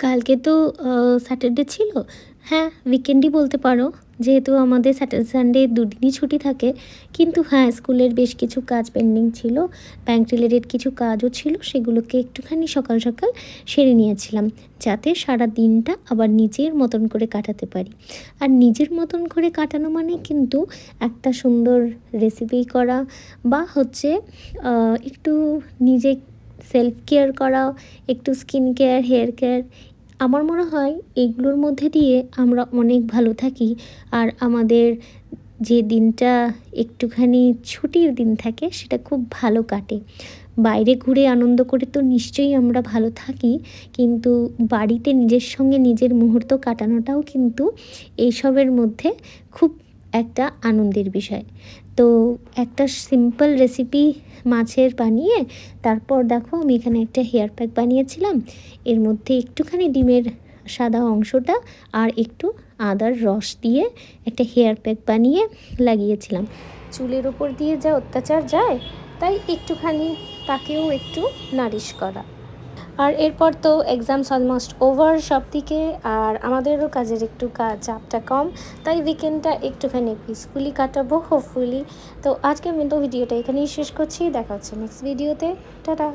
কালকে তো স্যাটারডে ছিল। হ্যাঁ, উইকেন্ডই বলতে পারো। যেহেতু আমাদের স্যাটারডে সানডে দুদিনই ছুটি থাকে। কিন্তু হ্যাঁ, স্কুলের বেশ কিছু কাজ পেন্ডিং ছিল। ব্যাংক রিলেটেড কিছু কাজও ছিল। সেগুলোকে একটুখানি সকাল সকাল সেরে নিয়েছিলাম। যাতে সারা দিনটা আবার নিজের মতন করে কাটাতে পারি। আর নিজের মতন করে কাটানো মানে কিন্তু একটা সুন্দর রেসিপি করা বা হচ্ছে একটু নিজে সেলফ কেয়ার করা, একটু স্কিন কেয়ার, হেয়ার কেয়ার। আমার মনে হয় এগুলোর মধ্যে দিয়ে আমরা অনেক ভালো থাকি। আর আমাদের যে দিনটা একটুখানি ছুটির দিন থাকে সেটা খুব ভালো কাটে। বাইরে ঘুরে আনন্দ করে তো নিশ্চয়ই আমরা ভালো থাকি, কিন্তু বাড়িতে নিজের সঙ্গে নিজের মুহূর্ত কাটানোটাও কিন্তু এইসবের মধ্যে খুব একটা আনন্দের বিষয়। তো একটা সিম্পল রেসিপি মাছের বানিয়ে তারপর দেখো আমি এখানে একটা হেয়ার প্যাক বানিয়েছিলাম। এর মধ্যে একটুখানি ডিমের সাদা অংশটা আর একটু আদার রস দিয়ে একটা হেয়ার প্যাক বানিয়ে লাগিয়েছিলাম। চুলের ওপর দিয়ে যা অত্যাচার যায়, তাই একটুখানি তাকেও একটু নারিশ করা। আর এরপর তো এক্সামস অলমোস্ট ওভার সব দিকে, আর আমাদেরও কাজের একটু চাপটা কম, তাই উইকেন্ডটা একটুখানি পিসফুলি কাটাবো হোপফুলি। তো আজকে আমি তো ভিডিওটা এখানেই শেষ করছি। দেখা হচ্ছে নেক্সট ভিডিওতে। টাটা।